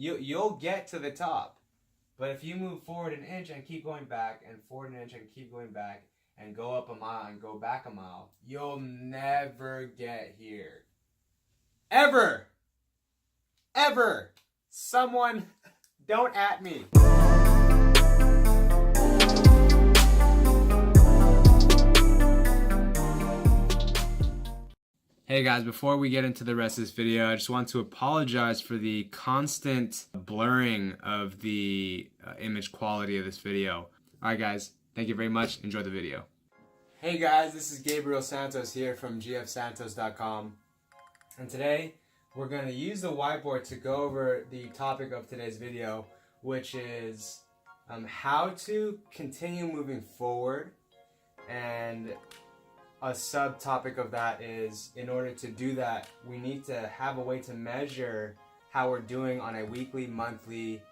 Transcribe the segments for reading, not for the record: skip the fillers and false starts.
you'll get to the top. But if you move forward an inch and keep going back, and forward an inch and keep going back, and go up a mile and go back a mile, you'll never get here. Ever! Ever! Someone, don't at me. Hey guys, before we get into the rest of this video, I just want to apologize for the constant blurring of the image quality of this video. Alright guys, thank you very much. Enjoy the video. Hey guys, this is Gabriel Santos here from gfsantos.com. And today, we're going to use the whiteboard to go over the topic of today's video, which is how to continue moving forward. And a subtopic of that is, in order to do that, we need to have a way to measure how we're doing on a weekly, monthly,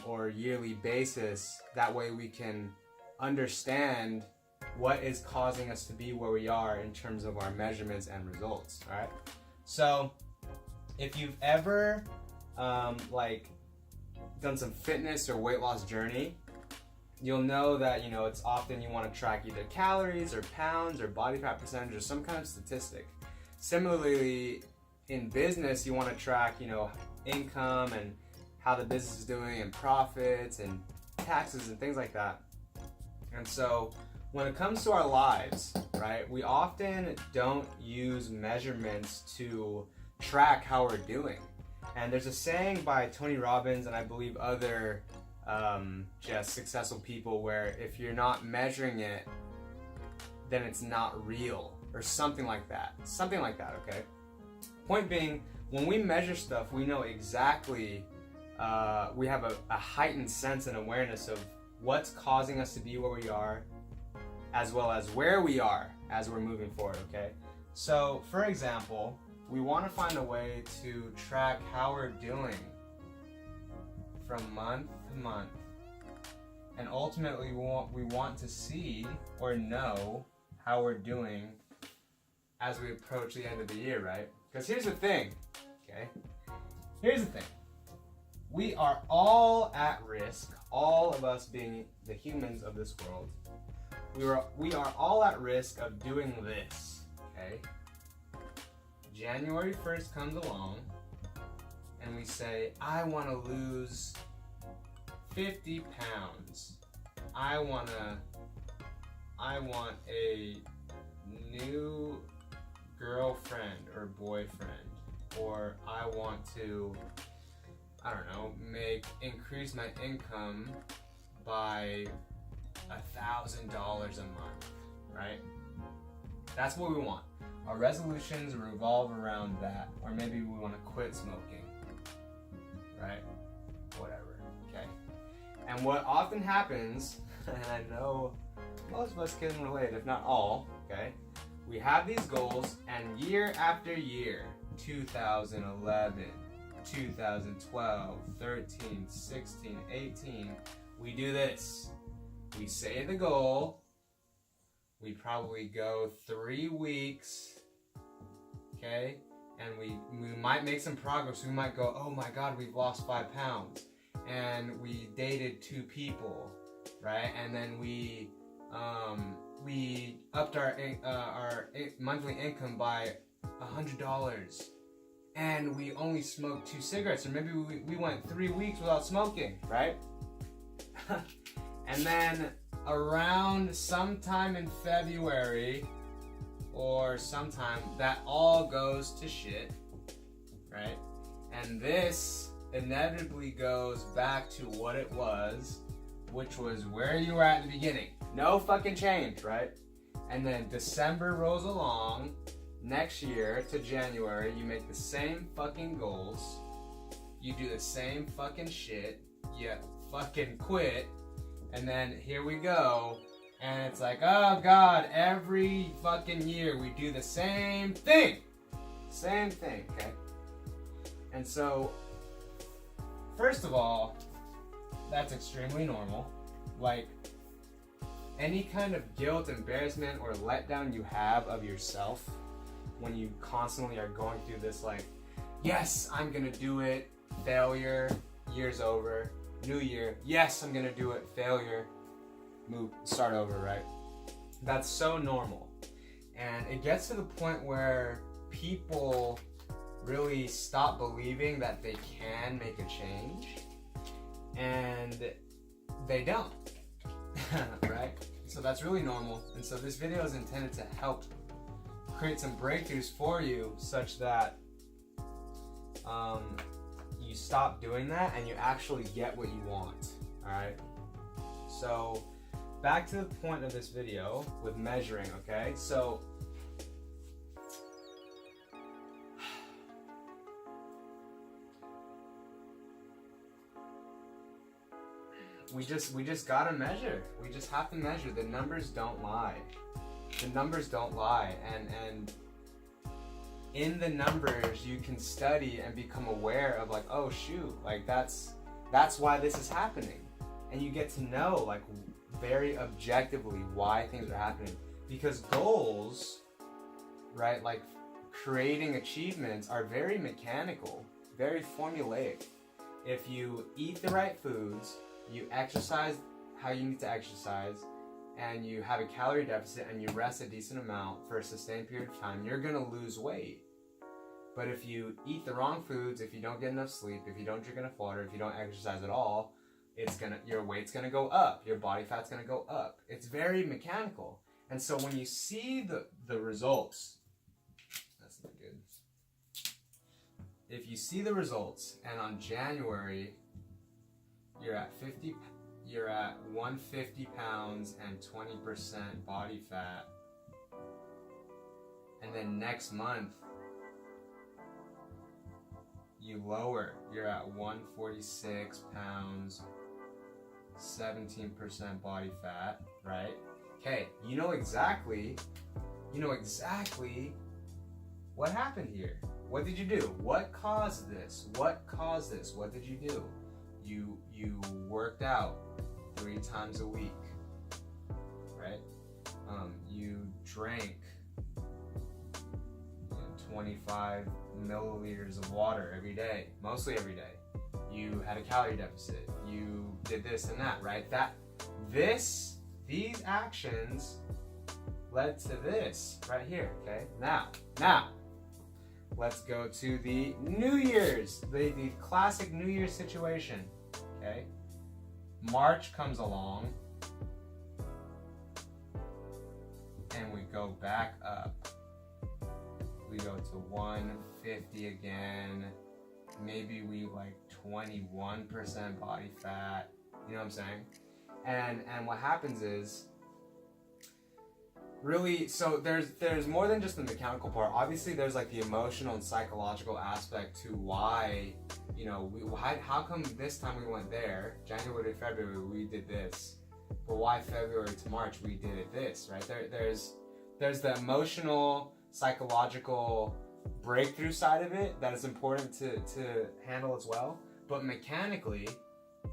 or yearly basis. That way we can understand what is causing us to be where we are in terms of our measurements and results, alright? So, if you've ever done some fitness or weight loss journey, you'll know that, it's often you want to track either calories or pounds or body fat percentage or some kind of statistic. Similarly, in business, you want to track, income and how the business is doing and profits and taxes and things like that. And so when it comes to our lives, right, we often don't use measurements to track how we're doing. And there's a saying by Tony Robbins and I believe other just successful people, where if you're not measuring it, then it's not real, or something like that, okay? Point being, when we measure stuff, we know exactly, we have a heightened sense and awareness of what's causing us to be where we are, as well as where we are as we're moving forward, okay? So, for example, we want to find a way to track how we're doing from month to month, and ultimately we want to see or know how we're doing as we approach the end of the year, right? Because here's the thing, okay? Here's the thing. We are all at risk, all of us being the humans of this world, we are all at risk of doing this, okay? January 1st comes along, and we say, I want to lose 50 pounds. I want a new girlfriend or boyfriend, or I want to, increase my income by $1,000 a month, right? That's what we want. Our resolutions revolve around that, or maybe we want to quit smoking, right? Whatever, okay? And what often happens, and I know most of us can relate, if not all, okay? We have these goals, and year after year, 2011, 2012, 13, 16, 18, we do this. We say the goal, we probably go 3 weeks, okay? And we might make some progress. We might go, oh my God, we've lost 5 pounds. And we dated 2 people, right? And then we upped our monthly income by $100. And we only smoked 2 cigarettes, or maybe we went 3 weeks without smoking, right? And then around sometime in February or sometime, that all goes to shit, right? And this inevitably goes back to what it was, which was where you were at in the beginning. No fucking change, right? And then December rolls along, next year to January, you make the same fucking goals, you do the same fucking shit, you fucking quit, and then here we go, and it's like, oh God, every fucking year we do the same thing, okay? And so, first of all, that's extremely normal. Like, any kind of guilt, embarrassment, or letdown you have of yourself when you constantly are going through this, like, yes, I'm gonna do it, failure, year's over, new year, yes, I'm gonna do it, failure, start over, right? That's so normal. And it gets to the point where people really stop believing that they can make a change, and they don't, right? So that's really normal. And so this video is intended to help create some breakthroughs for you such that you stop doing that and you actually get what you want, all right? So back to the point of this video with measuring, okay? So we just gotta measure. We just have to measure. The numbers don't lie. The numbers don't lie, and in the numbers you can study and become aware of, like, oh shoot, like that's why this is happening, and you get to know, like, very objectively why things are happening. Because goals, right, like creating achievements, are very mechanical, very formulaic. If you eat the right foods, you exercise how you need to exercise, and you have a calorie deficit and you rest a decent amount for a sustained period of time, you're gonna lose weight. But if you eat the wrong foods, if you don't get enough sleep, if you don't drink enough water, if you don't exercise at all, your weight's gonna go up, your body fat's gonna go up. It's very mechanical. And so when you see the results, that's not good. If you see the results, and on January you're at 150 pounds and 20% body fat, and then next month you lower, you're at 146 pounds, 17% body fat, right? Okay, you know exactly what happened here. What did you do? What caused this? What did you do? You worked out 3 times a week, right? You drank 25 milliliters of water every day, mostly every day. You had a calorie deficit. You did this and that, right? These actions led to this right here, okay? Now, let's go to the New Year's, the classic New Year's situation, okay? March comes along, and we go back up. We go to 150 again. Maybe we like 21% body fat. You know what I'm saying? And what happens is, really, so there's more than just the mechanical part. Obviously, there's like the emotional and psychological aspect to why, you know, how come this time we went there, January to February we did this, but why February to March we did it this, right? There's the emotional, psychological breakthrough side of it that is important to handle as well. But mechanically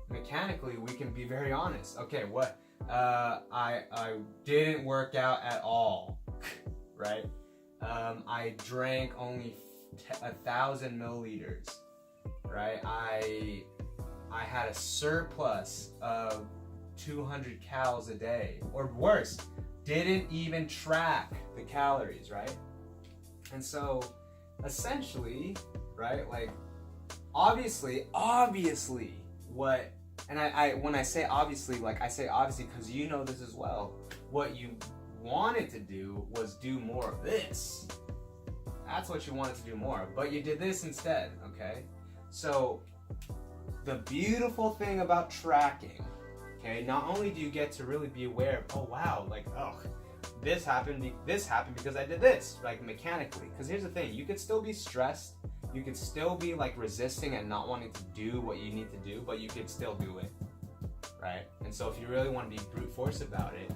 we can be very honest. Okay, what? I didn't work out at all, right? I drank only 1,000 milliliters, right? I had a surplus of 200 calories a day, or worse, didn't even track the calories, right? And so, essentially, right, like, obviously, what, and I when I say obviously, like, I say obviously because you know this as well, what you wanted to do was do more of this. That's what you wanted to do more of, but you did this instead, okay? So, the beautiful thing about tracking, okay, not only do you get to really be aware of, oh wow, like, oh, this happened because I did this, like, mechanically. Because here's the thing, you could still be stressed, you could still be like resisting and not wanting to do what you need to do, but you could still do it, right? And so if you really want to be brute force about it,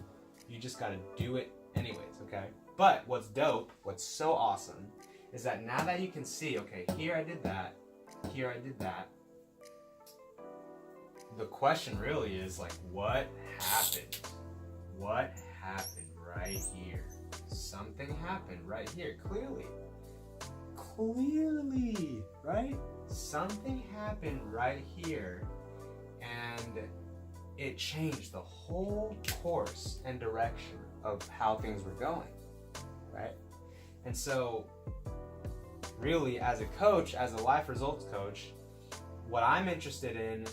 you just gotta do it anyways, okay? But what's dope, what's so awesome, is that now that you can see, okay, here I did that, here I did that, the question really is, like, what happened? What happened right here? Something happened right here, clearly, right? something happened right here and it changed the whole course and direction of how things were going, right? And so really, as a coach, as a life results coach, what I'm interested in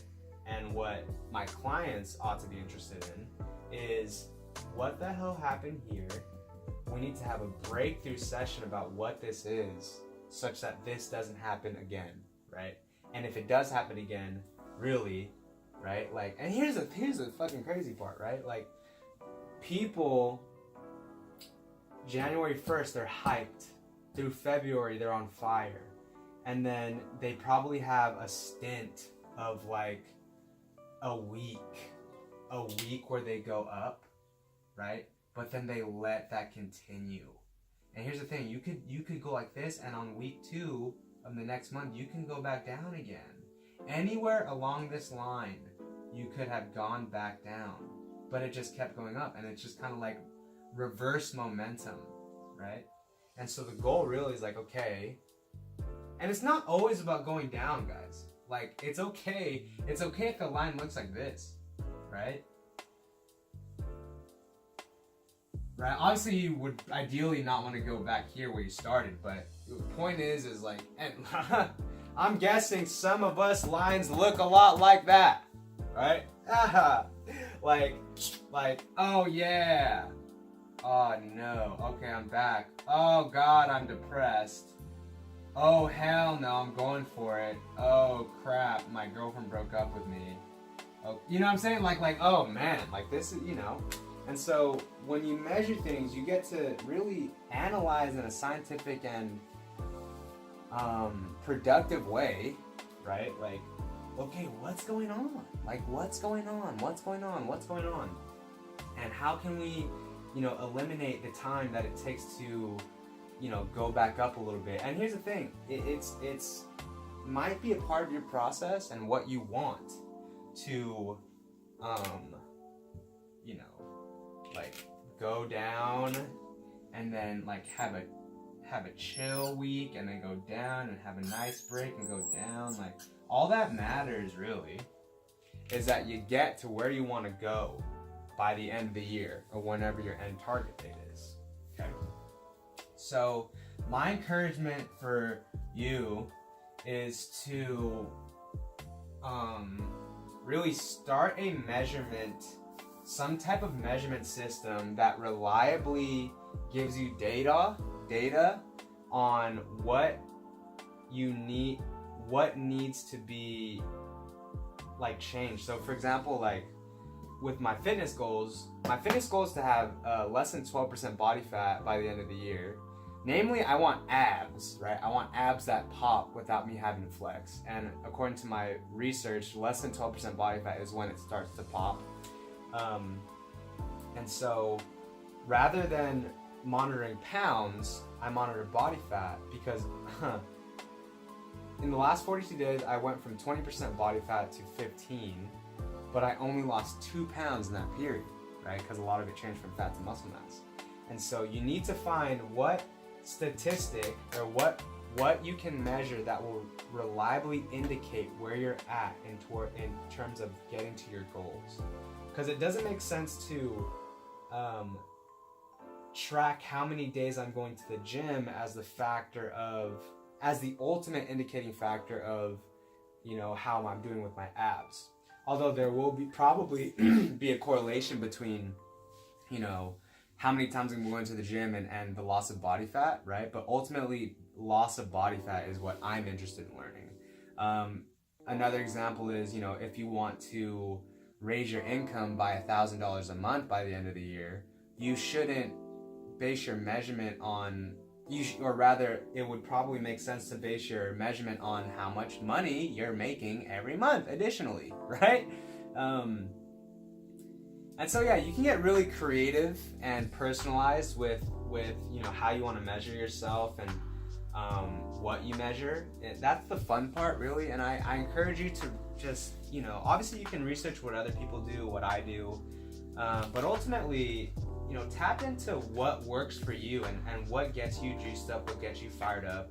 and what my clients ought to be interested in is, what the hell happened here? We need to have a breakthrough session about what this is, such that this doesn't happen again, right? And if it does happen again, really, right? Like, and here's the fucking crazy part, right? Like, people, January 1st, they're hyped. Through February, they're on fire. And then they probably have a stint of like a week where they go up, right? But then they let that continue. And here's the thing, you could go like this, and on week 2 of the next month, you can go back down again. Anywhere along this line, you could have gone back down, but it just kept going up, and it's just kind of like reverse momentum, right? And so the goal really is like, okay, and it's not always about going down, guys. Like, it's okay if the line looks like this, right? Right? Obviously, you would ideally not want to go back here where you started, but the point is like, and I'm guessing some of us lines look a lot like that, right? like, oh yeah. Oh no, okay, I'm back. Oh God, I'm depressed. Oh hell no, I'm going for it. Oh crap, my girlfriend broke up with me. Oh, you know what I'm saying? Like, oh man, like this is, you know. And so when you measure things, you get to really analyze in a scientific and productive way, right? Like, okay, what's going on? Like, what's going on? What's going on? What's going on? And how can we, you know, eliminate the time that it takes to, you know, go back up a little bit? And here's the thing, it's might be a part of your process and what you want to, you know, like go down and then like have a chill week and then go down and have a nice break and go down. Like, all that matters really is that you get to where you want to go by the end of the year, or whenever your end target date is. Okay. So my encouragement for you is to really start a measurement, some type of measurement system that reliably gives you data on what you need, what needs to be like changed. So for example, like with my fitness goals is to have less than 12% body fat by the end of the year. Namely, I want abs, right? I want abs that pop without me having to flex. And according to my research, less than 12% body fat is when it starts to pop. And so rather than monitoring pounds, I monitor body fat, because in the last 42 days, I went from 20% body fat to 15, but I only lost 2 pounds in that period, right? Because a lot of it changed from fat to muscle mass. And so you need to find what statistic or what you can measure that will reliably indicate where you're at in terms of getting to your goals. Because it doesn't make sense to track how many days I'm going to the gym as the ultimate indicating factor of, you know, how I'm doing with my abs. Although there will probably be a correlation between, you know, how many times I'm going to the gym and the loss of body fat, right? But ultimately, loss of body fat is what I'm interested in learning. Another example is, you know, if you want to raise your income by $1,000 a month by the end of the year, you shouldn't base your measurement on, or rather, it would probably make sense to base your measurement on how much money you're making every month additionally, right? And so yeah, you can get really creative and personalized with you know, how you want to measure yourself and what you measure. That's the fun part, really. And I encourage you to just, you know, obviously you can research what other people do, what I do, but ultimately, you know, tap into what works for you and what gets you juiced up, what gets you fired up.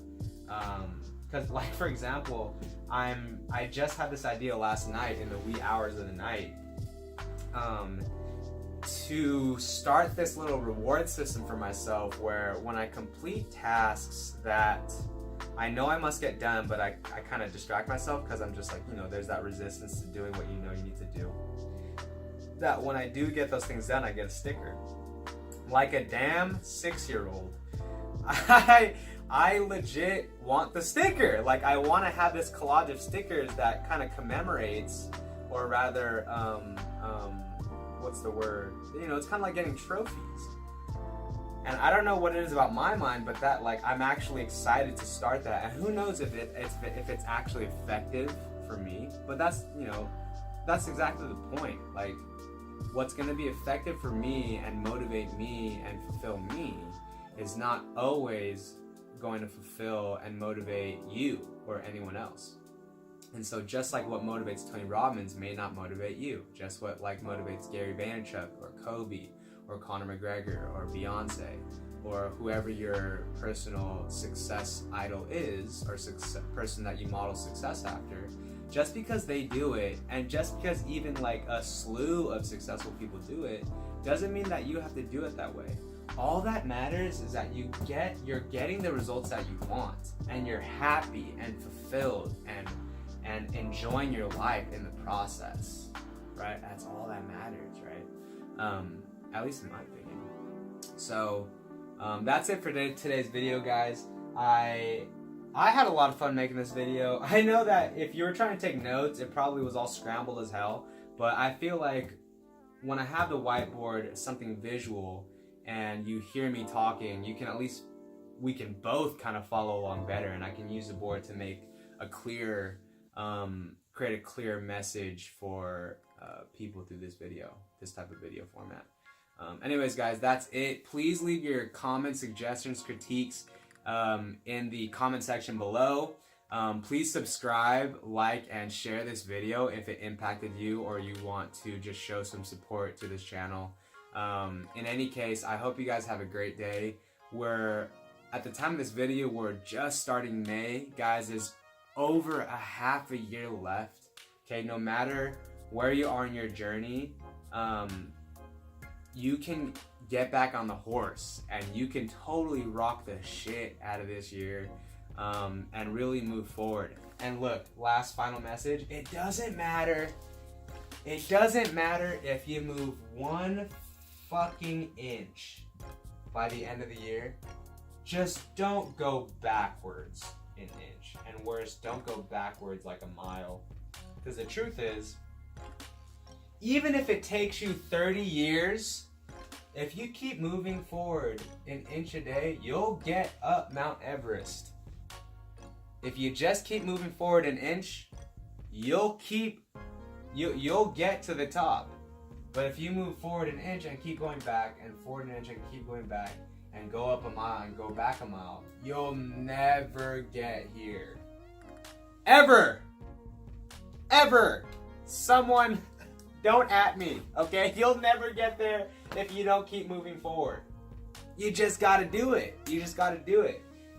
Because like, for example, I just had this idea last night in the wee hours of the night, to start this little reward system for myself where when I complete tasks that I know I must get done, but I kind of distract myself because I'm just like, you know, there's that resistance to doing what you know you need to do. That when I do get those things done, I get a sticker. Like a damn 6-year-old. I legit want the sticker. Like, I want to have this collage of stickers that kind of commemorates, or rather, what's the word? You know, it's kind of like getting trophies. And I don't know what it is about my mind, but that, like, I'm actually excited to start that. And who knows if it's actually effective for me. But that's, you know, that's exactly the point. Like, what's going to be effective for me and motivate me and fulfill me is not always going to fulfill and motivate you or anyone else. And so just like what motivates Tony Robbins may not motivate you, just what like motivates Gary Vaynerchuk or Kobe or Conor McGregor or Beyonce or whoever your personal success idol is, or person that you model success after, just because they do it, and just because even like a slew of successful people do it, doesn't mean that you have to do it that way. All that matters is that you're getting the results that you want, and you're happy and fulfilled and enjoying your life in the process, right? That's all that matters, right? At least in my opinion. So that's it for today's video, guys. I had a lot of fun making this video. I know that if you were trying to take notes, it probably was all scrambled as hell, but I feel like when I have the whiteboard, something visual, and you hear me talking, we can both kind of follow along better, and I can use the board to make a clear, create a clear message for people through this type of video format. Anyways, guys, that's it. Please leave your comments, suggestions, critiques in the comment section below. Please subscribe, like, and share this video if it impacted you or you want to just show some support to this channel. In any case, I hope you guys have a great day. At the time of this video, we're just starting May. Guys, there's over a half a year left. Okay, no matter where you are in your journey, you can get back on the horse and you can totally rock the shit out of this year, and really move forward. And look, last final message, it doesn't matter if you move 1 fucking inch by the end of the year. Just don't go backwards an inch, and worse, don't go backwards like a mile. Because the truth is, even if it takes you 30 years, if you keep moving forward an inch a day, you'll get up Mount Everest. If you just keep moving forward an inch, you'll get to the top. But if you move forward an inch and keep going back, and forward an inch and keep going back, and go up a mile and go back a mile, you'll never get here. Ever! Someone, don't at me, okay? You'll never get there if you don't keep moving forward. You just gotta do it.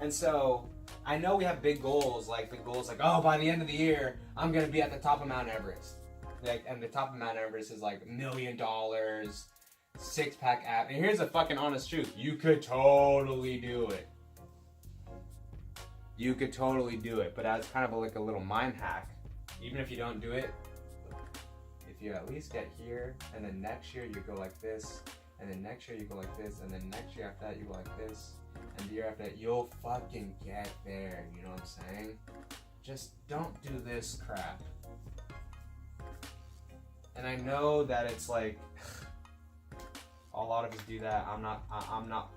And so, I know we have big goals, like the goals like, oh, by the end of the year, I'm gonna be at the top of Mount Everest. Like, and the top of Mount Everest is like $1 million, 6-pack app. And here's the fucking honest truth. You could totally do it. But as kind of like a little mind hack, even if you don't do it, if you at least get here, and then next year you go like this, and then next year you go like this, and then next year after that you go like this, and the year after that, you'll fucking get there. You know what I'm saying? Just don't do this crap. And I know that it's like a lot of us do that. I'm not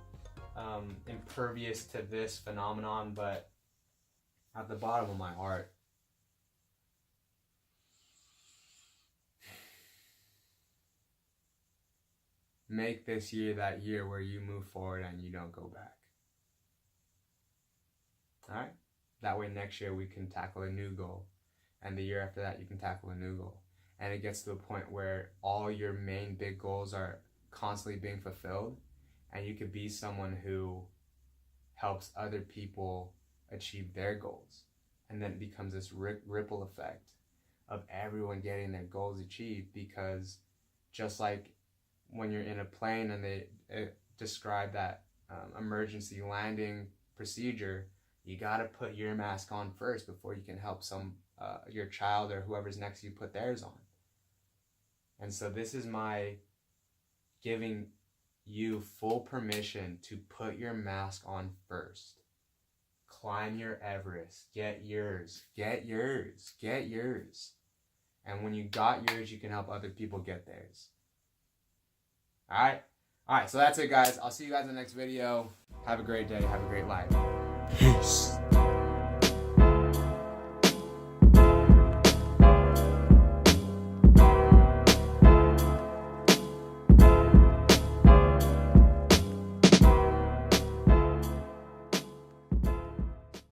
impervious to this phenomenon, but at the bottom of my heart, make this year that year where you move forward and you don't go back. Alright? That way next year we can tackle a new goal. And the year after that you can tackle a new goal. And it gets to the point where all your main big goals are constantly being fulfilled. And you could be someone who helps other people achieve their goals. And then it becomes this ripple effect of everyone getting their goals achieved, because just like when you're in a plane and they describe that emergency landing procedure, you got to put your mask on first before you can help your child or whoever's next to you put theirs on. And so this is my giving you full permission to put your mask on first. Climb your Everest. Get yours. Get yours. Get yours. And when you got yours, you can help other people get theirs. Alright? Alright, so that's it, guys. I'll see you guys in the next video. Have a great day. Have a great life. Peace.